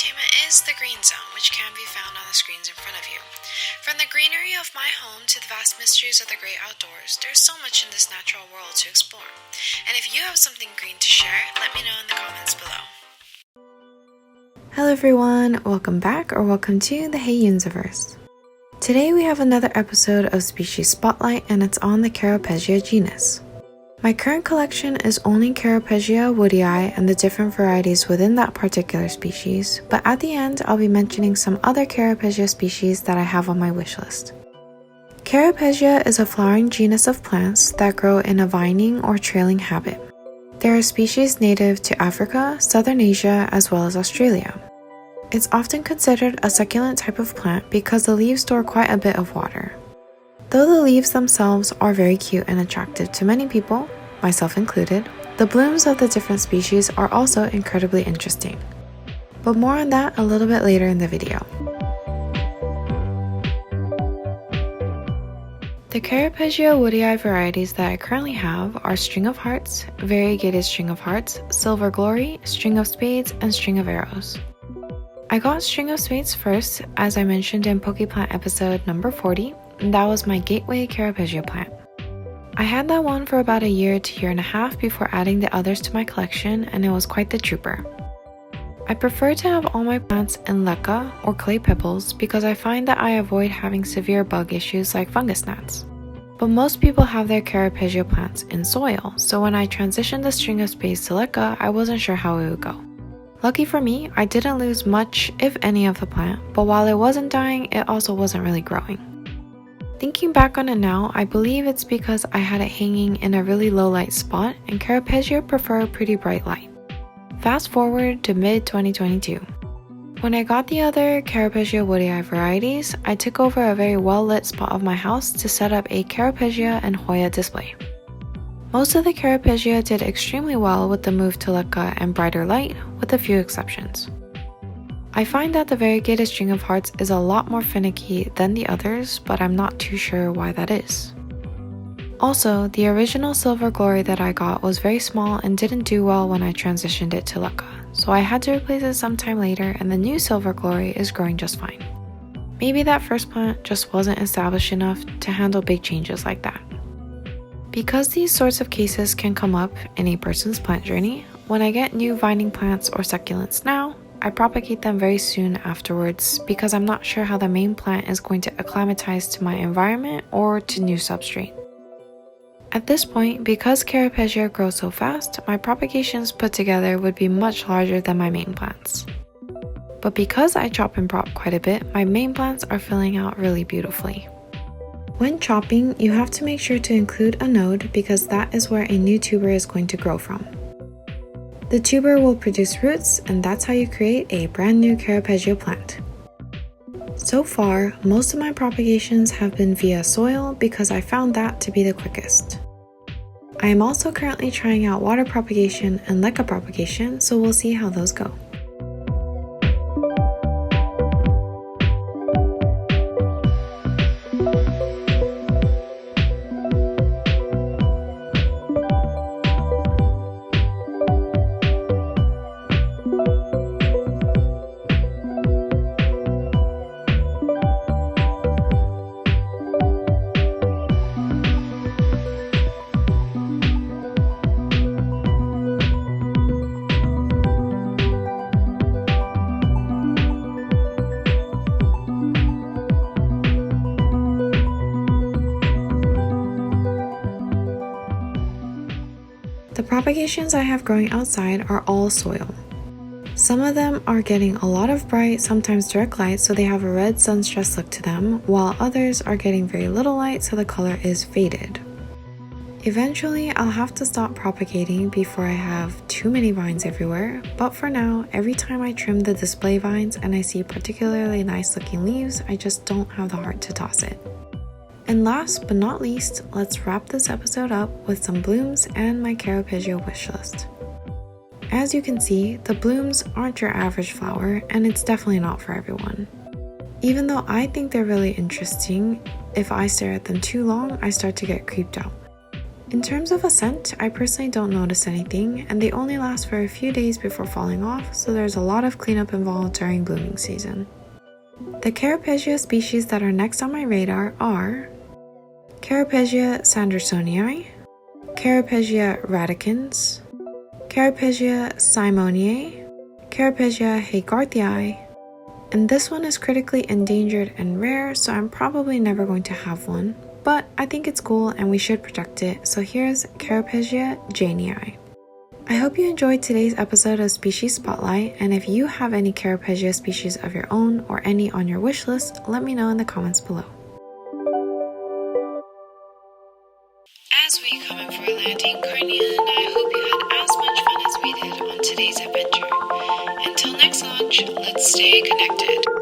entertainment is the green zone, which can be found on the screens in front of you. From the greenery of my home to the vast mysteries of the great outdoors, there's so much in this natural world to explore. And if you have something green to share, let me know in the comments below. Hello everyone, welcome back or welcome to the HeyEunziverse. Today we have another episode of Species Spotlight and it's on the Ceropegia genus. My current collection is only Ceropegia woodii and the different varieties within that particular species, but at the end I'll be mentioning some other Ceropegia species that I have on my wish list. Ceropegia is a flowering genus of plants that grow in a vining or trailing habit. They are species native to Africa, Southern Asia, as well as Australia. It's often considered a succulent type of plant because the leaves store quite a bit of water. Though the leaves themselves are very cute and attractive to many people, myself included, the blooms of the different species are also incredibly interesting. But more on that a little bit later in the video. The Ceropegia woodii varieties that I currently have are String of Hearts, Variegated String of Hearts, Silver Glory, String of Spades, and String of Arrows. I got String of Spades first, as I mentioned in Pokeplant episode number 40, and that was my gateway Ceropegia plant. I had that one for about a year to year and a half before adding the others to my collection, and it was quite the trooper. I prefer to have all my plants in leca or clay pebbles because I find that I avoid having severe bug issues like fungus gnats. But most people have their Ceropegia plants in soil, so when I transitioned the String of Spades to leca, I wasn't sure how it would go. Lucky for me, I didn't lose much, if any, of the plant, but while it wasn't dying, it also wasn't really growing. Thinking back on it now, I believe it's because I had it hanging in a really low light spot and Ceropegia prefer pretty bright light. Fast forward to mid-2022. When I got the other Ceropegia woodii varieties, I took over a very well lit spot of my house to set up a Ceropegia and Heya display. Most of the Ceropegia did extremely well with the move to leca and brighter light, with a few exceptions. I find that the Variegated String of Hearts is a lot more finicky than the others, but I'm not too sure why that is. Also, the original Silver Glory that I got was very small and didn't do well when I transitioned it to leca, so I had to replace it sometime later and the new Silver Glory is growing just fine. Maybe that first plant just wasn't established enough to handle big changes like that. Because these sorts of cases can come up in a person's plant journey, when I get new vining plants or succulents now, I propagate them very soon afterwards because I'm not sure how the main plant is going to acclimatize to my environment or to new substrate. At this point, because Ceropegia grows so fast, my propagations put together would be much larger than my main plants. But because I chop and prop quite a bit, my main plants are filling out really beautifully. When chopping, you have to make sure to include a node because that is where a new tuber is going to grow from. The tuber will produce roots, and that's how you create a brand new Ceropegia plant. So far, most of my propagations have been via soil because I found that to be the quickest. I am also currently trying out water propagation and leca propagation, so we'll see how those go. The propagations I have growing outside are all soil. Some of them are getting a lot of bright, sometimes direct light, so they have a red sun-stressed look to them, while others are getting very little light, so the color is faded. Eventually, I'll have to stop propagating before I have too many vines everywhere, but for now, every time I trim the display vines and I see particularly nice looking leaves, I just don't have the heart to toss it. And last but not least, let's wrap this episode up with some blooms and my Ceropegia wishlist. As you can see, the blooms aren't your average flower, and it's definitely not for everyone. Even though I think they're really interesting, if I stare at them too long, I start to get creeped out. In terms of a scent, I personally don't notice anything, and they only last for a few days before falling off, so there's a lot of cleanup involved during blooming season. The Ceropegia species that are next on my radar are Ceropegia sandersonii, Ceropegia radicans, Ceropegia simoniae, Ceropegia haygarthii, and this one is critically endangered and rare, so I'm probably never going to have one, but I think it's cool and we should protect it, so here's Ceropegia janei. I hope you enjoyed today's episode of Species Spotlight, and if you have any Ceropegia species of your own or any on your wish list, let me know in the comments below. As we come in for a landing, Carnia and I hope you had as much fun as we did on today's adventure. Until next launch, let's stay connected.